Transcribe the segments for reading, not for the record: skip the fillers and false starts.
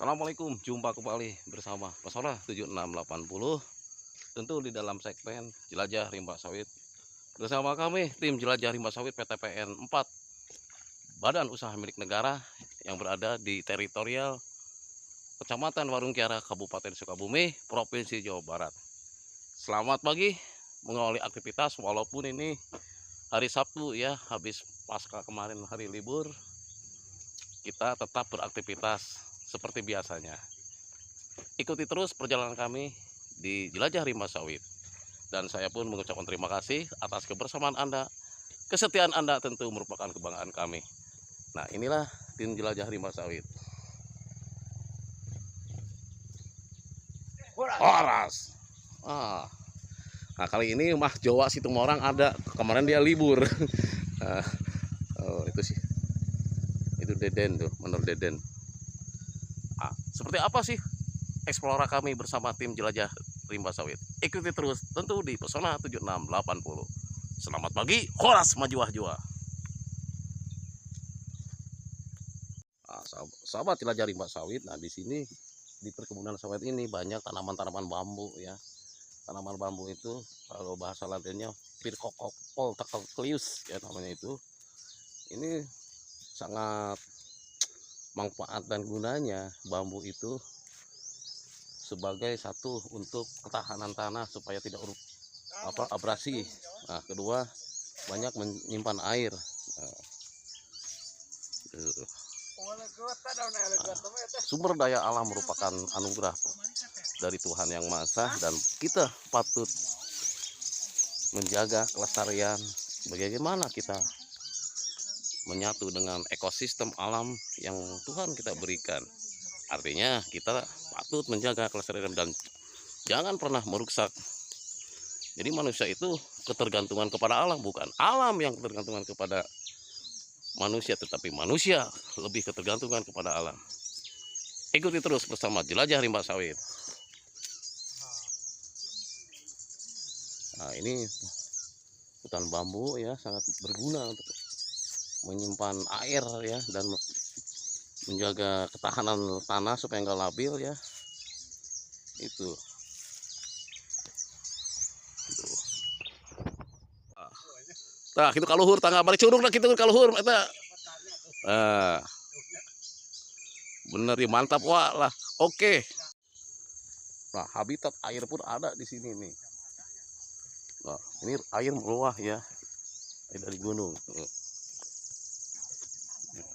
Assalamualaikum, jumpa kembali bersama Pesona 7680. Tentu di dalam segmen Jelajah Rimba Sawit bersama kami tim Jelajah Rimba Sawit PTPN 4, Badan Usaha Milik Negara yang berada di teritorial Kecamatan Warung Kiara, Kabupaten Sukabumi, Provinsi Jawa Barat. Selamat pagi, mengawali aktivitas walaupun ini hari Sabtu ya, habis pasca kemarin hari libur. Kita tetap beraktivitas seperti biasanya. Ikuti terus perjalanan kami di Jelajah Rimba Sawit. Dan saya pun mengucapkan terima kasih atas kebersamaan Anda. Kesetiaan Anda tentu merupakan kebanggaan kami. Nah, inilah tim Jelajah Rimba Sawit. Horas. Nah, kali ini Mah Jawa Situmorang ada. Kemarin dia libur. Oh, itu sih. Itu Deden tuh, menurut Deden. Seperti apa sih eksplora kami bersama tim Jelajah Rimba Sawit? Ikuti terus tentu di Pesona 7680. Selamat pagi, horas majuah jua. Sahabat Jelajah Rimba Sawit, nah di sini di perkebunan sawit ini banyak tanaman-tanaman bambu ya. Tanaman bambu itu kalau bahasa latinnya Pircocopolteclius ya namanya itu. Ini sangat manfaat dan gunanya bambu itu sebagai satu untuk ketahanan tanah supaya tidak abrasi. Nah, kedua banyak menyimpan air. Sumber daya alam merupakan anugerah dari Tuhan Yang Maha Esa dan kita patut menjaga kelestarian. Bagaimana kita menyatu dengan ekosistem alam yang Tuhan kita berikan. Artinya kita patut menjaga kelestarian dan jangan pernah merusak. Jadi manusia itu ketergantungan kepada alam, bukan alam yang ketergantungan kepada manusia, tetapi manusia lebih ketergantungan kepada alam. Ikuti terus bersama Jelajah Rimba Sawit. Nah, ini hutan bambu ya, sangat berguna untuk menyimpan air ya dan menjaga ketahanan tanah supaya enggak labil ya. Itu. Nah, itu kaluhur tangga bari curug nah kitu kaluhur eta. Bener ya, mantap wah lah. Oke. Nah, habitat air pun ada di sini nih. Nah, ini air meluah ya. Air dari gunung.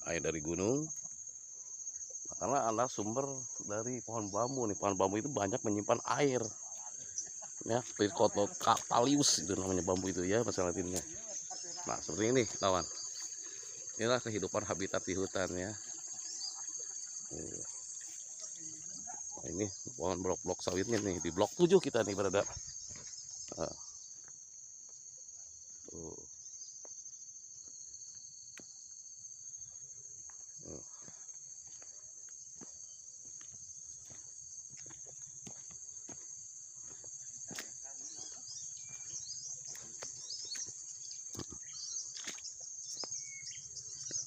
Air dari gunung. Nah, karena ada sumber dari pohon bambu nih. Pohon bambu itu banyak menyimpan air. Ya, Pircocopolteclius itu namanya bambu itu ya bahasa latinnya. Nah, seperti ini kawan. Inilah kehidupan habitat di hutan ya. Nah, ini pohon blok-blok sawitnya nih. Di blok 7 kita nih berada.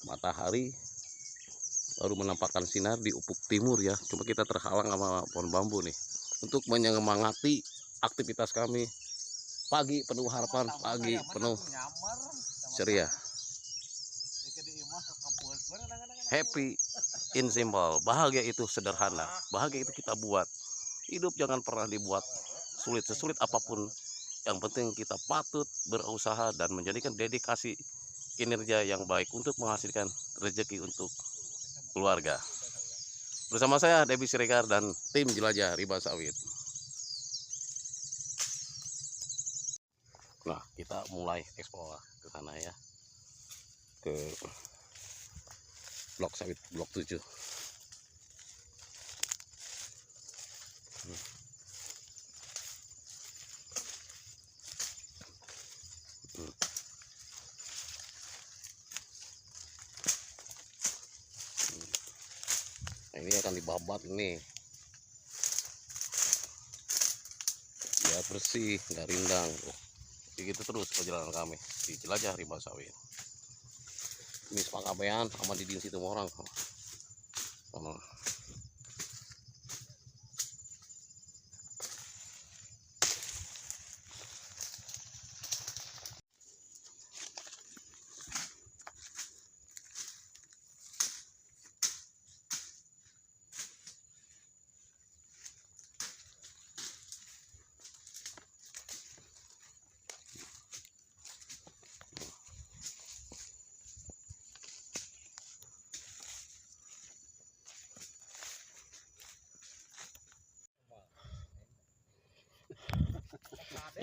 Matahari baru menampakkan sinar di ufuk timur ya. Cuma kita terhalang sama pohon bambu nih. Untuk menyemangati aktivitas kami pagi penuh harapan, pagi penuh ceria. Happy in simple. Bahagia itu sederhana. Bahagia itu kita buat. Hidup jangan pernah dibuat sulit, sesulit apapun. Yang penting kita patut berusaha dan menjadikan dedikasi kinerja yang baik untuk menghasilkan rezeki untuk keluarga. Bersama saya Debbie Siregar dan tim Jelajah Rimba Sawit. Nah, kita mulai eksplor ke sana ya. Ke blok sawit blok 7. Nah, ini akan dibabat nih biar bersih, nggak rindang. Begitu terus perjalanan kami di Jelajah Rimba Sawit. Ini sepakabean sama Didin Situmorang.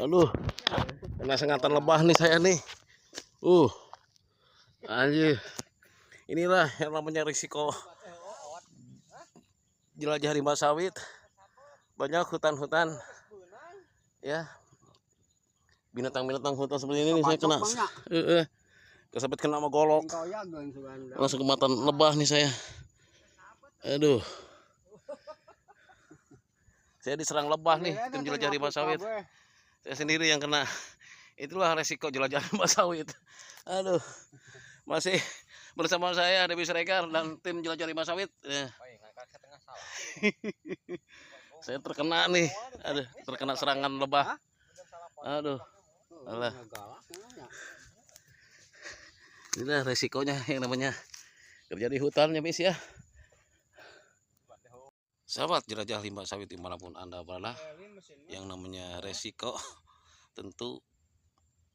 Aduh, kena sengatan lebah nih saya nih. Anjir. Inilah yang namanya risiko jelajah rimba sawit. Banyak hutan-hutan ya, binatang-binatang hutan seperti ini nih saya kena kesebut kena sama golok. Langsung kematan lebah nih saya. Aduh. Saya diserang lebah nih, tim jelajah rimba sawit. Saya sendiri yang kena. Itulah resiko jelajah rimba sawit. Aduh. Masih bersama saya Dewi Siregar dan tim jelajah rimba sawit. Saya terkena nih. Aduh, terkena serangan lebah. Aduh. Alah. Inilah resikonya yang namanya kerja di hutan ya, Mis ya. Sahabat jelajah rimba sawit dimanapun Anda berada, yang namanya resiko tentu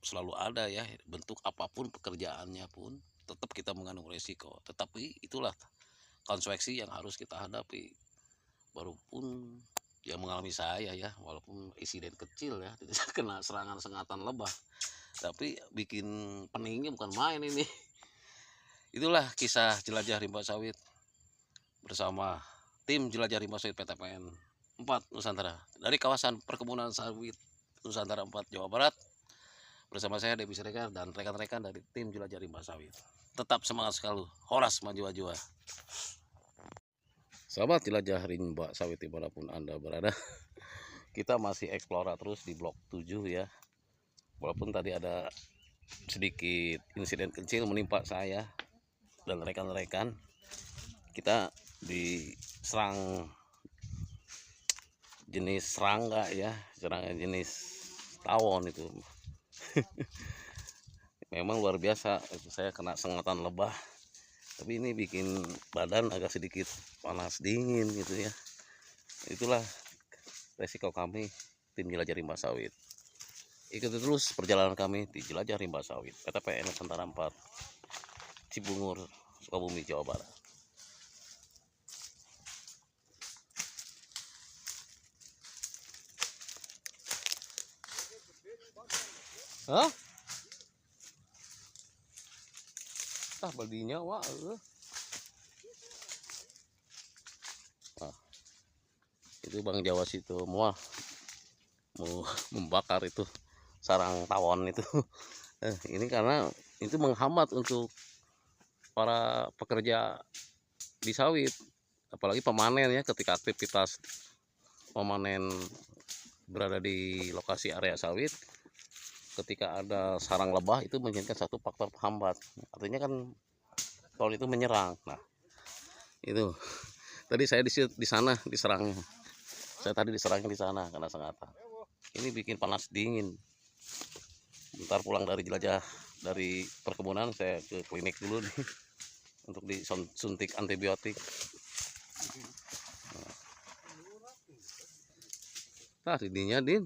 selalu ada ya. Bentuk apapun pekerjaannya pun tetap kita mengandung resiko. Tetapi itulah konsekuensi yang harus kita hadapi. Baru pun yang mengalami saya ya, walaupun insiden kecil ya, tidak kena serangan sengatan lebah, tapi bikin peningnya bukan main ini. Itulah kisah jelajah rimba sawit bersama tim jelajah rimba sawit PTPN 4 Nusantara dari kawasan perkebunan sawit Nusantara 4 Jawa Barat, bersama saya Dewi Siregar dan rekan-rekan dari tim jelajah rimba sawit. Tetap semangat selalu, horas maju-maju. Sahabat jelajah rimba sawit dimanapun Anda berada, kita masih eksplora terus di blok 7 ya. Walaupun tadi ada sedikit insiden kecil menimpa saya dan rekan-rekan, kita diserang jenis serangga ya, serangga jenis tawon itu. Memang luar biasa, saya kena sengatan lebah, tapi ini bikin badan agak sedikit panas dingin gitu ya. Itulah resiko kami tim jelajah rimba sawit. Ikuti terus perjalanan kami di jelajah rimba sawit PTPN Nusantara 4 Cibungur, Sukabumi, Jawa Barat. Hah? Badinya wah. Nah, itu Bang Jawa situ mau membakar itu sarang tawon itu. Ini karena itu menghambat untuk para pekerja di sawit, apalagi pemanen ya, ketika aktivitas pemanen berada di lokasi area sawit, ketika ada sarang lebah itu menjadikan satu faktor penghambat. Artinya kan tawon itu menyerang. Nah, itu tadi saya di sana diserangnya. Saya tadi diserangnya di sana karena sengatan. Ini bikin panas dingin. Bentar pulang dari jelajah dari perkebunan, saya ke klinik dulu nih untuk disuntik antibiotik. Nah, sininya Din.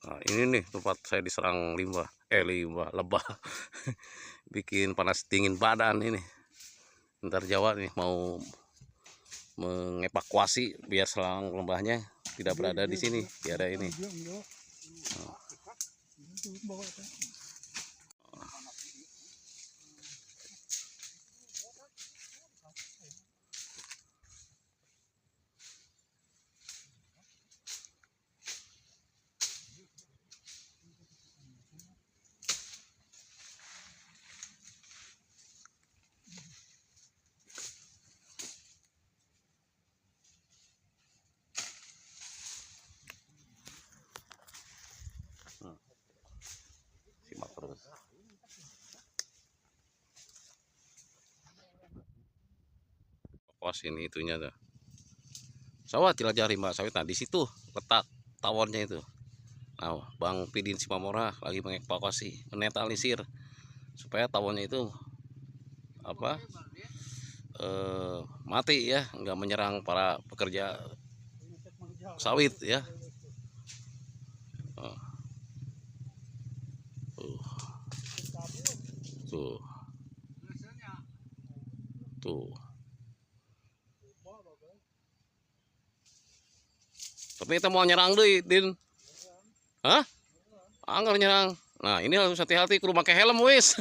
Nah, ini nih tempat saya diserang lebah. Bikin panas dingin badan ini. Bentar Jawa nih mau mengevakuasi biar selang lembahnya tidak berada di sini, di ada ini. Simak terus. Pos ini itunya tuh. Sawah jelajah rimba sawit. Nah, di situ letak tawonnya itu. Nah, Bang Pidin Simamora lagi mengevakuasi, menetralisir supaya tawonnya itu mati ya, nggak menyerang para pekerja sawit ya. Tuh. Tuh. Tapi kita mau nyerang deh, Din. Hah? Anggar nyerang. Nah, ini harus hati-hati kudu pakai helm wis.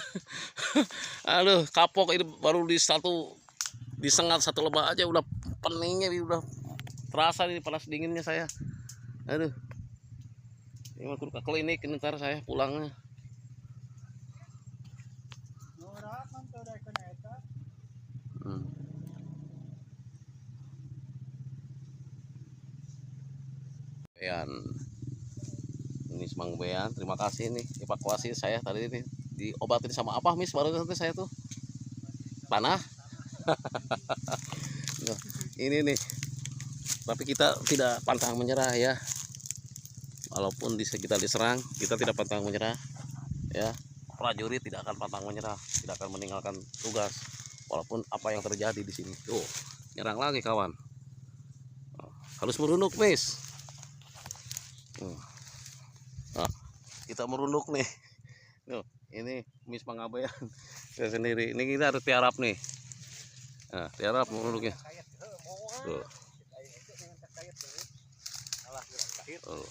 Aduh, kapok ini baru disengat satu lebah aja udah peningnya udah terasa nih panas dinginnya saya. Aduh. Ini mah kudu ke klinik ntar saya pulangnya. Hmm. Bean. Ini Semang Bean, terima kasih nih evakuasi saya tadi ini diobatin sama apa Miss baru nanti saya tuh panah. Nah, ini nih. Tapi kita tidak pantang menyerah ya. Walaupun kita diserang, kita tidak pantang menyerah ya. Prajurit tidak akan pantang menyerah, tidak akan meninggalkan tugas walaupun apa yang terjadi di sini. Tuh, nyerang lagi kawan. Harus merunduk, Miss. Nah, kita merunduk nih. Tuh, ini Miss Pangabean saya sendiri. Ini kita harus tiarap nih. Nah, tiarap merunduknya. Tuh. Oh.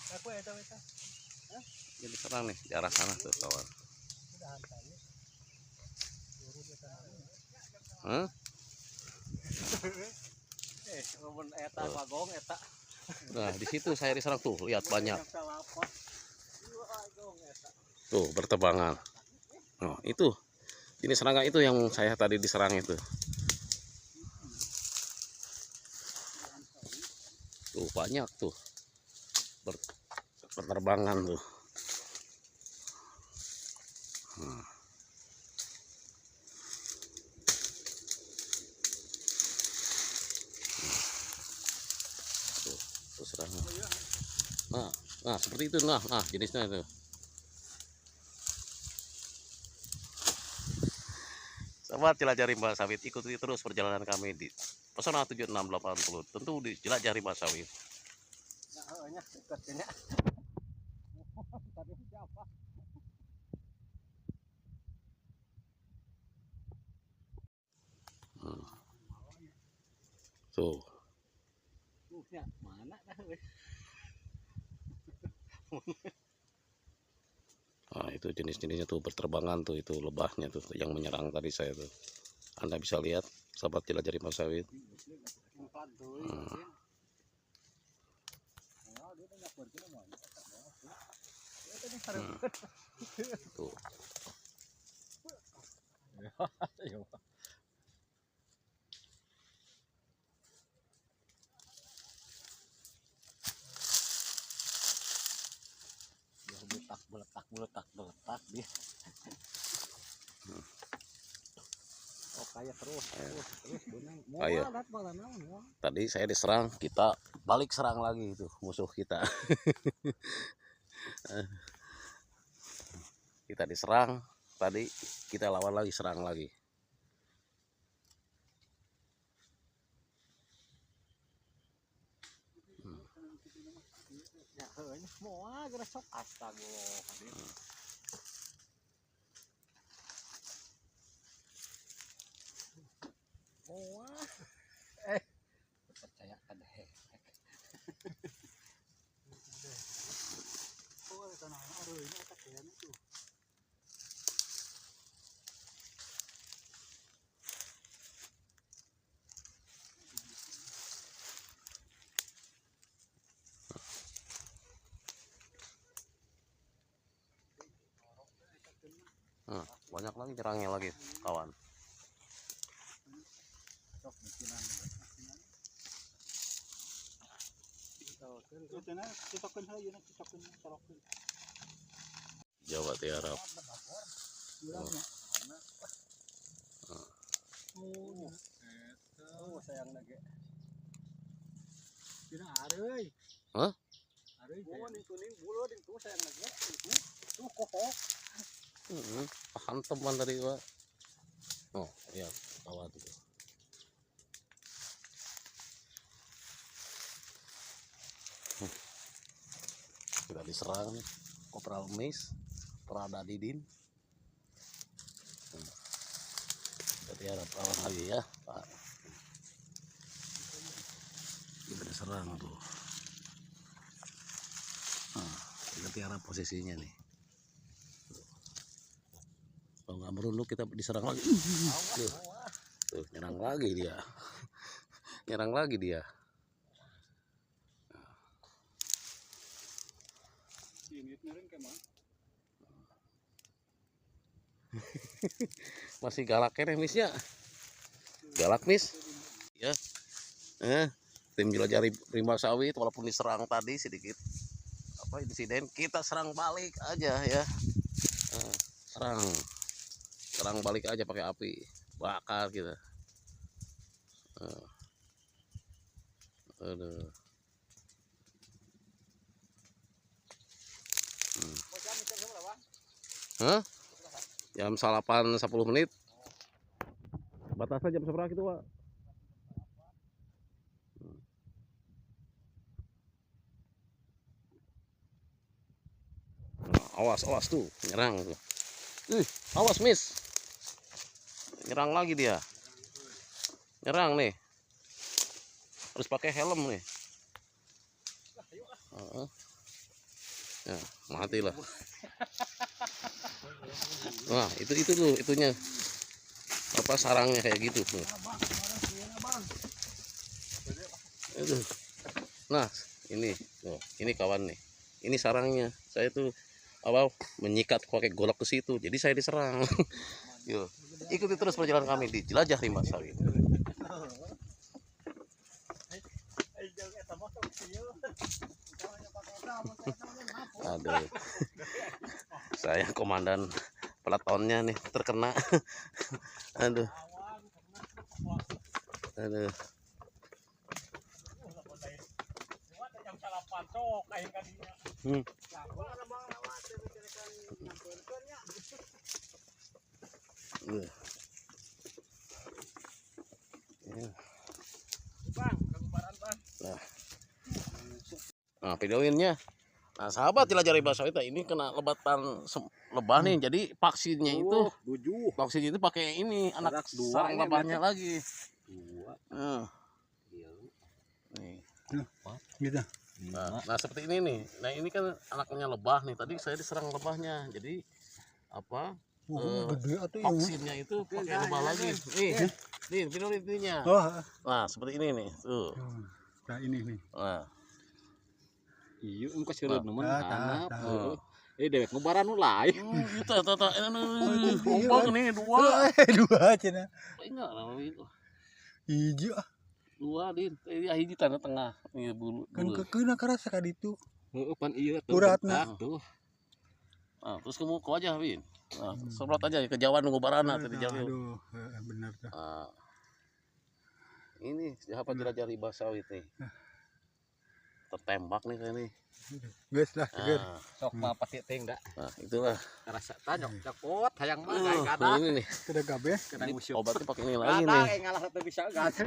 Jadi serang nih di arah sana tuh kawan. Hah? Nah di situ saya diserang tuh, lihat banyak. Tuh bertebangan. Oh itu, jenis serangga itu yang saya tadi diserang itu. Tuh banyak tuh berterbangan tuh. Tuh serangga. Nah seperti itu nah jenisnya itu. Sobat Jelajah Rimba Sawit, ikuti terus perjalanan kami di Pesona 7680, tentu di Jelajah Rimba Sawit. Tuh. Nah, itu jenis-jenisnya tuh berterbangan tuh, itu lebahnya tuh yang menyerang tadi saya tuh. Anda bisa lihat sahabat Jelajah Rimba Sawit. Tuh. Beletak dia. Oh kayak terus. Ayo. Tadi saya diserang, kita balik serang lagi itu musuh kita. Kita diserang, tadi kita lawan lagi, serang lagi. Percayakan deh. Banyak lagi nyerangnya lagi kawan. Jawa Tiarap. Sayang lagi. Hah? Hanteman tadi Pak. Oh iya kawan tuh. Sudah diserang nih Kopral Miss Prada Didin. Jadi harap lawan lagi ya Pak. Kita diserang tuh. mutiara posisinya nih. Kalau nggak merunduk kita diserang lagi. Tuh, nyerang lagi dia. Nyerang lagi dia. Masih galak kan misnya. Galak mis. Ya. Tim jelajah rimba sawit walaupun diserang tadi sedikit insiden, kita serang balik aja ya. Serang balik aja pakai api bakar kita. Aduh. Jam 8.10 menit. Batasnya jam seberapa gitu, Pak? Awas tuh, nyerang tuh. Awas, Miss. Nyerang lagi dia. Nyerang nih. Harus pakai helm nih. Ya, matilah. Wah, itu tuh, itunya. Apa sarangnya kayak gitu tuh. Nah, ini kawan nih. Ini sarangnya. Saya tuh menyikat pakai golok ke situ, jadi saya diserang. Yuk, ikuti terus perjalanan kami di jelajah rimba sawit. Aduh, saya komandan peletonnya nih terkena. Aduh. Nah, videoinnya. Nah, sahabat jelajah rimba sawit ini kena lebatan lebah nih. Jadi vaksinnya itu pakai ini anak sarang lebahnya lagi. Nih. Nah, seperti ini nih. Nah, ini kan anaknya lebah nih. Tadi saya diserang lebahnya. Jadi vaksinnya itu pakai lebah lagi. Nih, video intinya. Nah, seperti ini nih. Tuh. Nah, ini nih. Nah. Iya, engko seureun nemen hanap. Dewek ngobaran lain. Itu ngomong nih dua cenah. Enggak lah itu. Hiji Dua din. Hiji tanda tengah. Ieu bulu. Kan kekeuna karasa ka ditu. Heeh, pan ieu tuh. Uratna. Tuh. Nah, terus kamu ke wajah, Win. Nah, semprot aja ke jauhan ngobarana tadi jauh. Aduh, benar tuh. Nah. Ini siapa jelajah rimba sawit nih. Tertembak nih kayak nih. Geus lah, geus. Sok mah pasti teh enggak. Nah, itulah. Karasa tanyok cakot hayang mah kada. Ini nih. Kada kabeh. Kada musuh. Obatnya pakai ini lagi nih. Kada ngalah teu bisa gas.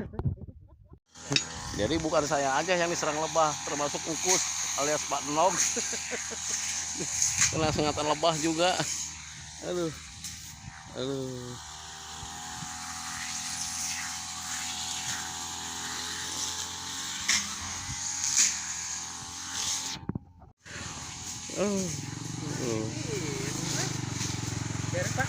Jadi bukan saya aja yang diserang lebah, termasuk Engkus alias Pak Nog. Kena sengatan lebah juga. Aduh. Beres, Pak.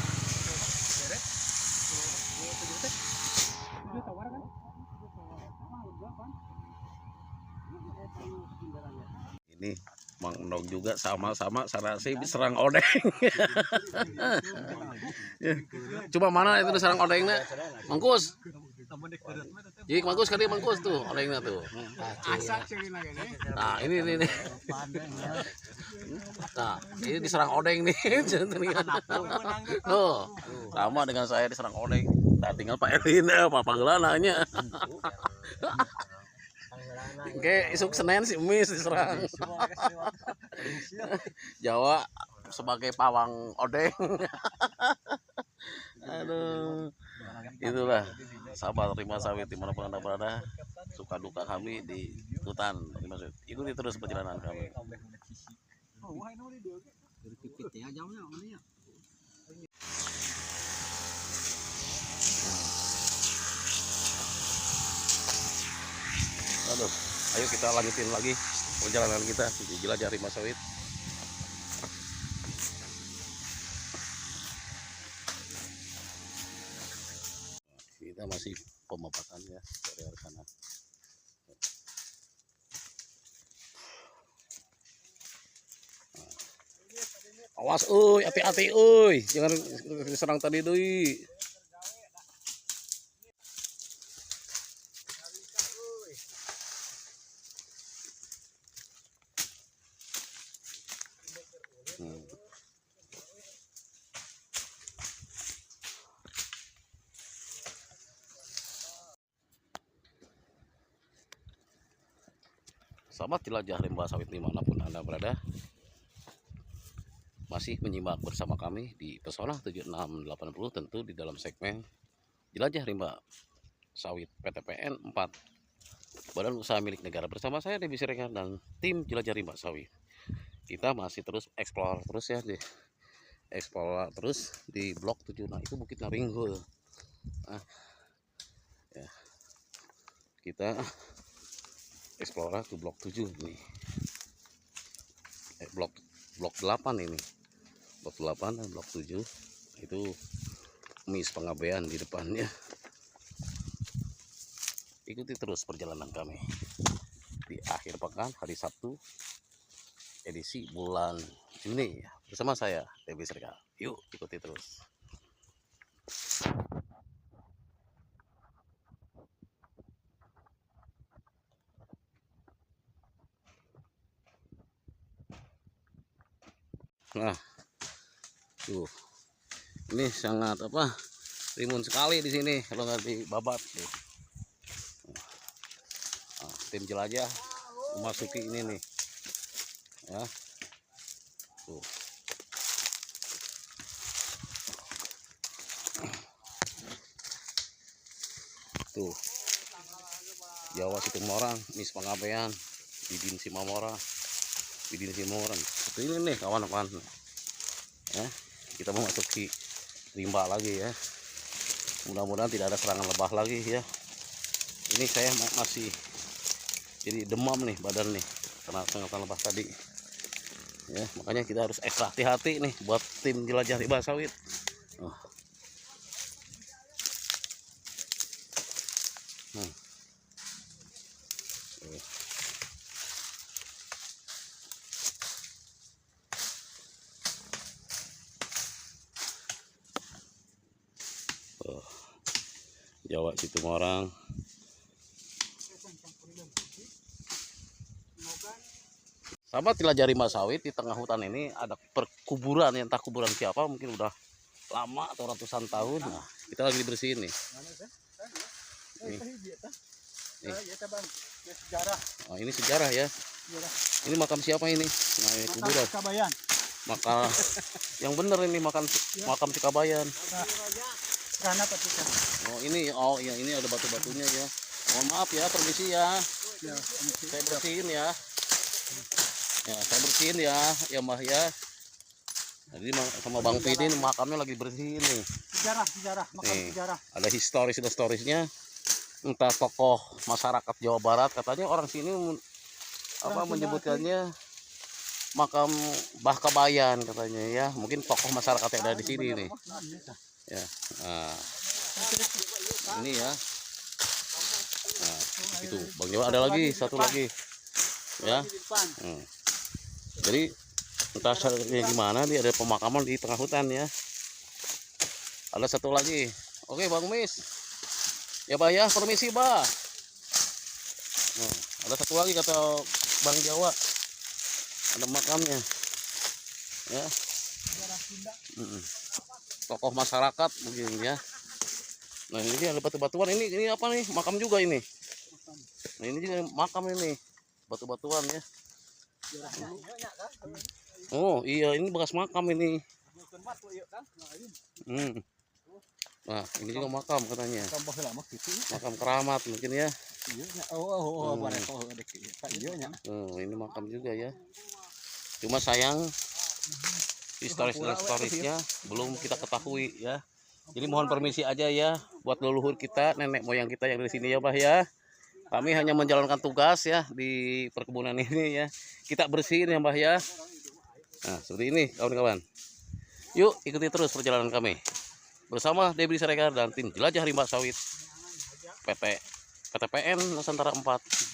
Ini Mang Nog juga sama-sama sarasi diserang odeng. Coba mana itu diserang odengnya? Mangkus. Jadi mangkus kali mangkus tuh odengnya tuh. Nah, ini. Nah, ini diserang odeng nih. Tuh, sama dengan saya diserang odeng. Nah, tinggal Pak Erwin apa panggilannya. Kayak isuk Senin si Mis diserang. Jawa sebagai pawang odeng. Aduh. Itulah sahabat rimba sawit dimanapun Anda berada, suka duka kami di hutan rimba sawit. Ikuti terus perjalanan kami. Aduh, ayo kita lanjutin lagi perjalanan kita di jelajah rimba sawit. kita masih pemobatan ya dari arah sana. Awas euy, hati-hati euy, jangan diserang tadi deui. Sahabat jelajah rimba sawit dimanapun Anda berada, masih menyimak bersama kami di Pesona 7680, tentu di dalam segmen jelajah rimba sawit PTPN 4 Badan Usaha Milik Negara, bersama saya Debbie Siregar dan tim jelajah rimba sawit. Kita masih terus eksplor terus ya, eksplor terus di blok 7. Nah, itu Bukit Naringgul. Nah, ya, kita eksplora ke blok 7 ini. Blok 8 ini. Blok 8 dan blok 7 itu mis pengabean di depannya. Ikuti terus perjalanan kami di akhir pekan hari Sabtu edisi bulan Juni bersama saya Debbie Siregar. Yuk ikuti terus. Nah, tuh, ini sangat rimbun sekali di sini kalau nggak dibabat. Nah, tim jelajah memasuki ini nih, ya, tuh. Tuh, Jawa Situmorang, mis pengabean, Bidin Simamora. Bidin Simoran seperti ini nih kawan-kawan ya, kita memasuki rimba lagi ya, mudah-mudahan tidak ada serangan lebah lagi ya. Ini saya masih jadi demam nih badan nih karena sengatan lebah tadi ya, makanya kita harus ekstra hati-hati nih buat tim jelajah rimba sawit. Jawa Situmorang. Sahabat jelajah rimba sawit, di tengah hutan ini ada perkuburan, yang entah kuburan siapa, mungkin udah lama atau ratusan tahun. Nah, kita lagi dibersihin nih. Oh, ini sejarah ya. Ini makam siapa ini? Nah, ini kuburan. Makam yang bener ini makam Cikabayan. Oh ini, ya ini ada batu-batunya ya. Mohon maaf ya, permisi ya. Saya bersihin ya. Ya, saya bersihin ya Mbah ya. Jadi sama Bang Pidin makamnya lagi bersihin nih. Sejarah, makam sejarah. Ada historisnya. Entah tokoh masyarakat Jawa Barat, katanya orang sini menyebutkannya makam Mbah Kabayan katanya ya. Mungkin tokoh masyarakat yang ada di sini nih. Ya, nah, ini ya. Nah, itu Bang Jawa ada lagi satu lagi ya. Jadi entah gimana, dia ada pemakaman di tengah hutan ya. Ada satu lagi. Oke Bang Mis ya Bah ya, permisi Bah. Ada satu lagi kata Bang Jawa, ada makamnya ya. Tokoh masyarakat mungkin ya. Nah ini ada batu-batuan, ini apa nih, makam juga ini. Nah ini juga makam ini, batu-batuan ya. Oh iya, ini bekas makam ini. Nah ini juga makam katanya, makam keramat mungkin ya. Ini makam juga ya, cuma sayang historisnya belum kita ketahui ya. Jadi mohon permisi aja ya buat leluhur kita, nenek moyang kita yang dari sini ya Bah ya. Kami hanya menjalankan tugas ya di perkebunan ini ya. Kita bersihin ya Bah ya. Nah seperti ini kawan-kawan. Yuk ikuti terus perjalanan kami bersama Debbie Siregar dan tim jelajah rimba sawit PTPN Nusantara 4,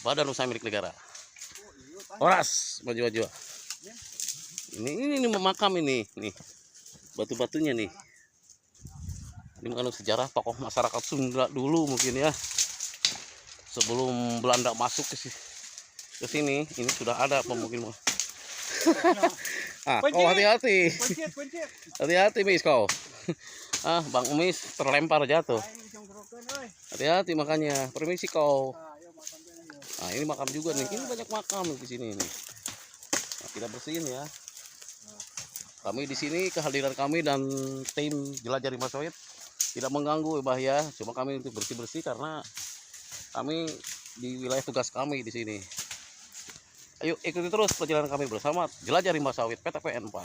Badan Usaha Milik Negara. Oras, maju-maju. Ini memakam ini, nih batu-batunya nih. Ini mengandung sejarah tokoh masyarakat Sunda dulu mungkin ya. Sebelum Belanda masuk ke sini, ini sudah ada pemukiman. Ah, kau hati-hati. Hati-hati, Mis kau. Ah, Bang Mis terlempar jatuh. Hati-hati makanya. Permisi kau. Nah, ini makam juga nih. Ini banyak makam di sini nih. Nah, kita bersihin ya. Kami di sini, kehadiran kami dan tim Jelajah Rimba Sawit tidak mengganggu Bah ya. Cuma kami untuk bersih-bersih karena kami di wilayah tugas kami di sini. Ayo ikuti terus perjalanan kami bersama Jelajah Rimba Sawit PTPN 4.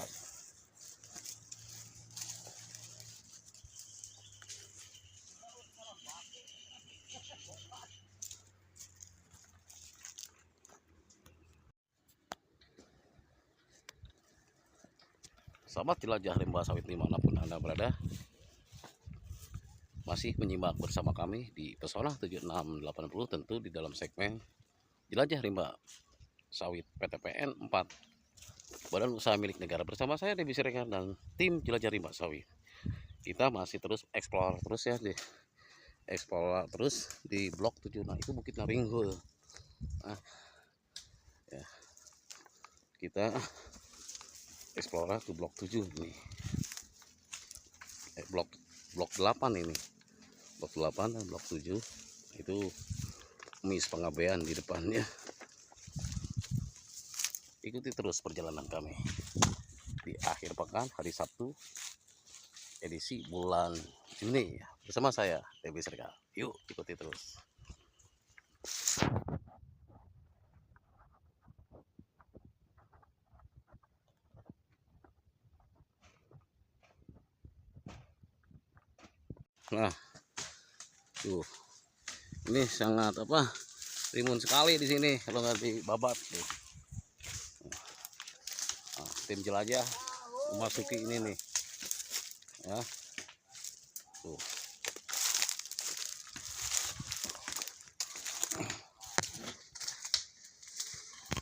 Sahabat Jelajah Rimba Sawit dimanapun Anda berada, masih menyimak bersama kami di Pesona 7680, tentu di dalam segmen Jelajah Rimba Sawit PTPN 4, Badan Usaha Milik Negara. Bersama saya Debbie Siregar dan tim Jelajah Rimba Sawit. Kita masih terus explore terus ya, di blok 7. Nah, itu Bukit Naringhul. Nah, ya. Kita explore ke blok 7 nih. Blok 8 ini. Blok 8 dan blok 7 itu Mis Pengabean di depannya. Ikuti terus perjalanan kami di akhir pekan hari Sabtu edisi bulan Juni ya, bersama saya Debbie Siregar. Yuk ikuti terus. Nah, tuh ini sangat rimbun sekali di sini kalau nggak dibabat tuh. Nah, tim jelajah memasuki ini nih ya,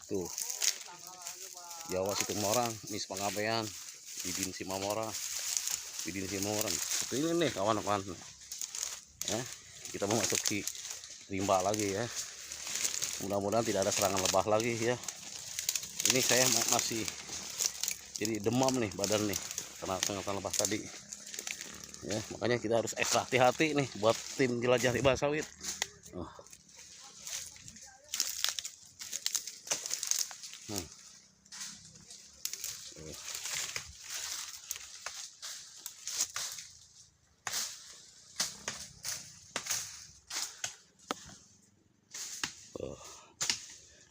tuh Jawa Situmorang, Mis Pengabean, Didin Simamora, seperti ini nih kawan-kawan ya. Kita memasuki rimba lagi ya, mudah-mudahan tidak ada serangan lebah lagi ya. Ini saya masih jadi demam nih badan nih karena sengatan lebah tadi ya, makanya kita harus ekstra hati-hati nih buat tim Jelajah Rimba Sawit.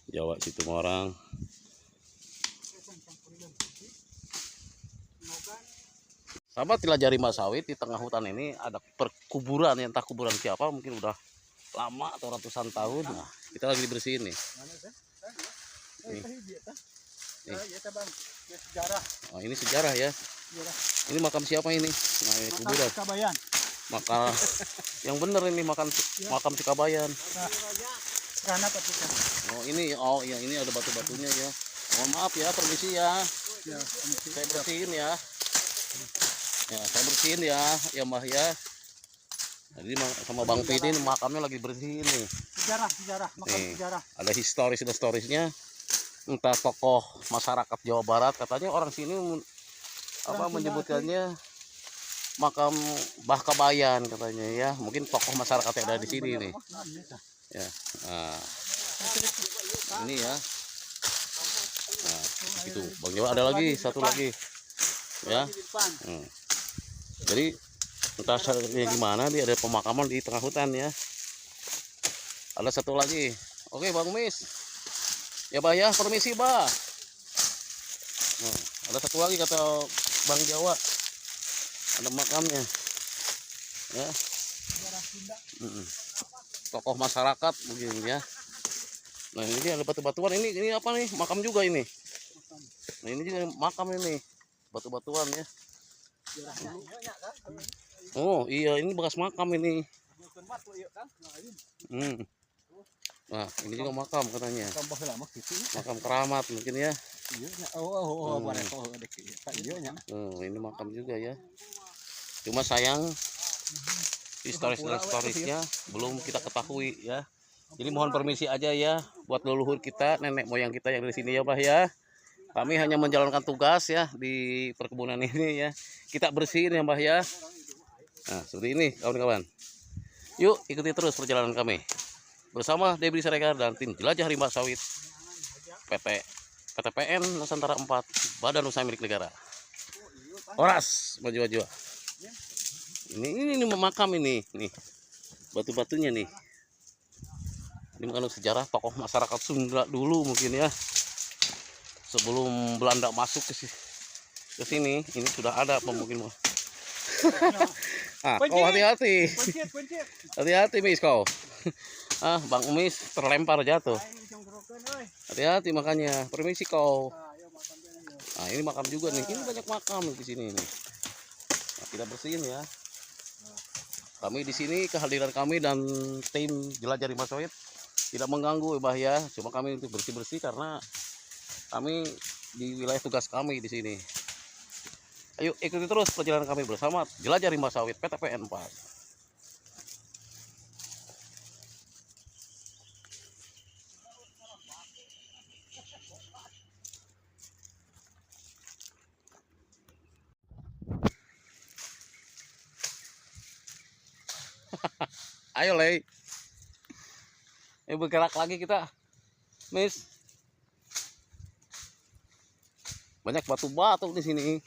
Jawa Situmorang. Sahabat Jelajah Rimba Sawit, di tengah hutan ini ada perkuburan, entah kuburan siapa, mungkin udah lama atau ratusan tahun. Nah, kita lagi dibersihin nih. Oh, ini sejarah ya. Ini makam siapa ini? Nah, ini kuburan. Makam yang bener ini makam Cikabayan. Oh ini, ya ini ada batu-batunya ya. Mohon maaf ya, permisi ya. Saya bersihin ya. Ya, saya bersihin ya, Mbah ya. Jadi sama Bang Pidi ini makamnya lagi bersihin nih. Sejarah, makam sejarah. Ada historisnya. Entah tokoh masyarakat Jawa Barat, katanya orang sini menyebutkannya makam Mbah Kabayan katanya ya. Mungkin tokoh masyarakat yang ada di sini nih. Ya. Nah, ini ya. Nah, itu Bang Jawa ada lagi satu lagi. Ya. Jadi entah gimana dia ada pemakaman di tengah hutan ya. Ada satu lagi. Oke Bang Mis. Ya Bah ya, permisi Bah. Nah, ada satu lagi kata Bang Jawa. Ada makamnya. Ya. Tokoh masyarakat mungkin ya. Nah ini ada batu-batuan, ini apa nih, makam juga ini. Nah ini juga makam ini, batu-batuan ya. Oh iya, ini bekas makam ini. Hmm. Nah, ini juga makam katanya. Tambah lama gitu. Makam keramat mungkin ya. Iya nya. Oh, Hmm. bareng kok dek. Iya nya. Ini makam juga ya. Cuma sayang historisnya belum kita ketahui ya. Jadi mohon permisi aja ya buat leluhur kita, nenek moyang kita yang dari sini ya, Bah ya. Kami hanya menjalankan tugas ya di perkebunan ini ya. Kita bersihin ya, Bah ya. Nah, seperti ini kawan-kawan. Yuk ikuti terus perjalanan kami bersama Debri Siregar dan tim Jelajah Rimba Sawit PTPN Nusantara 4 Badan Usaha Milik Negara. Horas maju-maju. Ini makam ini nih. Batu-batunya nih. Ini mengandung sejarah tokoh masyarakat Sunda dulu mungkin ya. Sebelum Belanda masuk ke sini, ini sudah ada pemukiman. Ah, kau hati-hati. Hati-hati Mis kau. Ah, Bang Umis terlempar jatuh. Hati-hati makanya. Permisi kau. Nah, ini makam juga nih. Ini banyak makam di sini nih. Nah, kita bersihin ya. Kami di sini, kehadiran kami dan tim Jelajah Rimba Sawit tidak mengganggu Bah ya. Cuma kami untuk bersih-bersih karena kami di wilayah tugas kami di sini. Ayo ikuti terus perjalanan kami bersama Jelajah Rimba Sawit PTPN 4. Ayo Lei. Bergerak lagi kita. Miss. Banyak batu-batu di sini.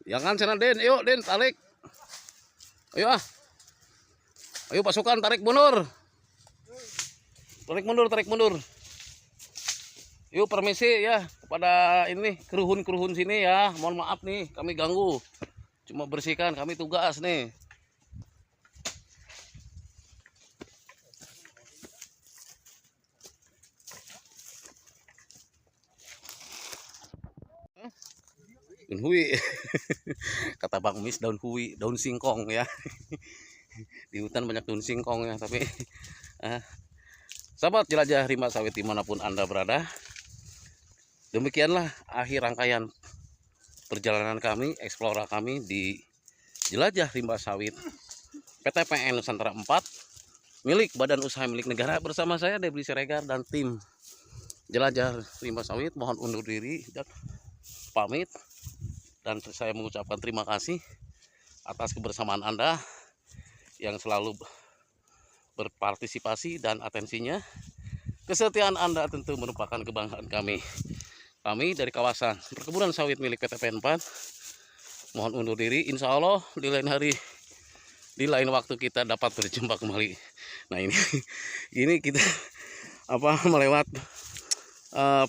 Jangan sana Den, yuk Den tarik. Ayo ah. Ayo pasukan tarik mundur. Tarik mundur, tarik mundur. Yuk permisi ya kepada ini keruhun-keruhun sini ya. Mohon maaf nih kami ganggu. Cuma bersihkan, kami tugas nih. Daun hui. Kata Bang Mis daun hui, daun singkong ya. Di hutan banyak daun singkong ya, tapi sahabat Jelajah Rimba Sawit dimanapun Anda berada, demikianlah akhir rangkaian perjalanan kami, eksplora kami di Jelajah Rimba Sawit PTPN Nusantara 4 milik Badan Usaha Milik Negara bersama saya Debri Siregar dan tim Jelajah Rimba Sawit. Mohon undur diri dan pamit, dan saya mengucapkan terima kasih atas kebersamaan Anda yang selalu berpartisipasi dan atensinya. Kesetiaan Anda tentu merupakan kebanggaan kami. Kami dari kawasan perkebunan sawit milik PTPN 4 mohon undur diri. Insya Allah di lain hari, di lain waktu kita dapat berjumpa kembali. Nah ini kita melewat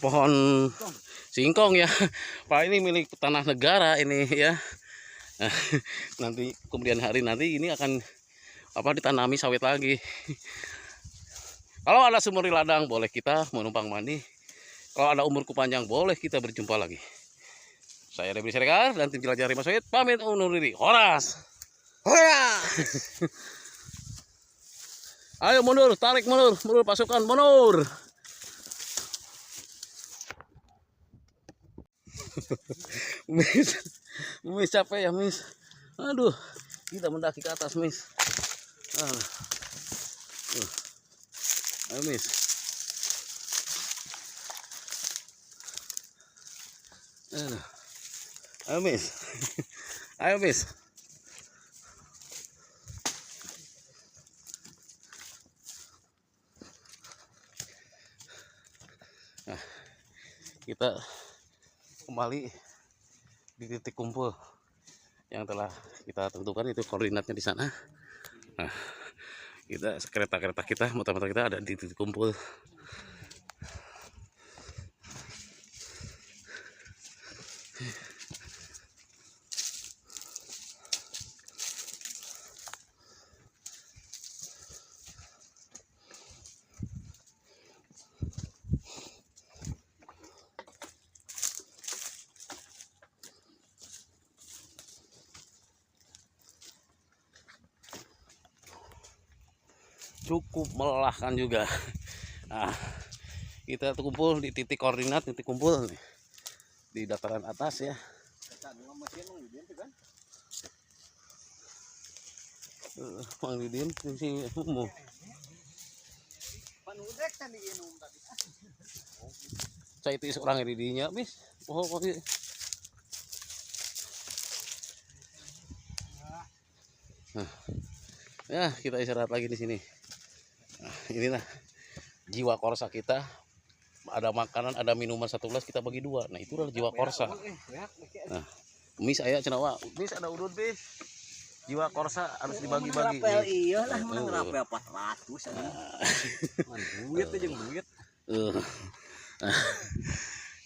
pohon singkong ya Pak, ini milik tanah negara ini ya. Nanti kemudian hari nanti ini akan ditanami sawit lagi. Kalau ada sumur di ladang boleh kita menumpang mandi. Kalau ada umurku panjang boleh kita berjumpa lagi. Saya Debri Siregar dan tim Jelajah Rimba Sawit pamit undur diri. Horas. Horas. Ayo mundur, tarik mundur, mundur pasukan mundur. Mis capek ya Mis. Aduh, kita mendaki ke atas Mis. Ayo Mis. Ayo Mis. Ayo Mis. Nah, kita kembali di titik kumpul yang telah kita tentukan, itu koordinatnya di sana. Nah, kita kereta kita, motor-motor kita ada di titik kumpul. cukup melelahkan juga. Nah, kita kumpul di titik koordinat, titik kumpul nih, di dataran atas ya. Mang Didin di sini mau. Saya itu seorang didinya, bis. Oh, nah, ya kita istirahat lagi di sini. Nah, inilah jiwa korsa kita. Ada makanan, ada minuman 1 gelas, kita bagi 2. Nah, itulah jiwa korsa. Nah, mis aya cenah wa. Mis ada udud bis. Jiwa korsa harus dibagi-bagi. Iya lah, menang rapel 400 anjing. Duit aja duit.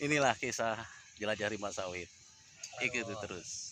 Inilah kisah jelajah rimba sawit. Ikuti terus.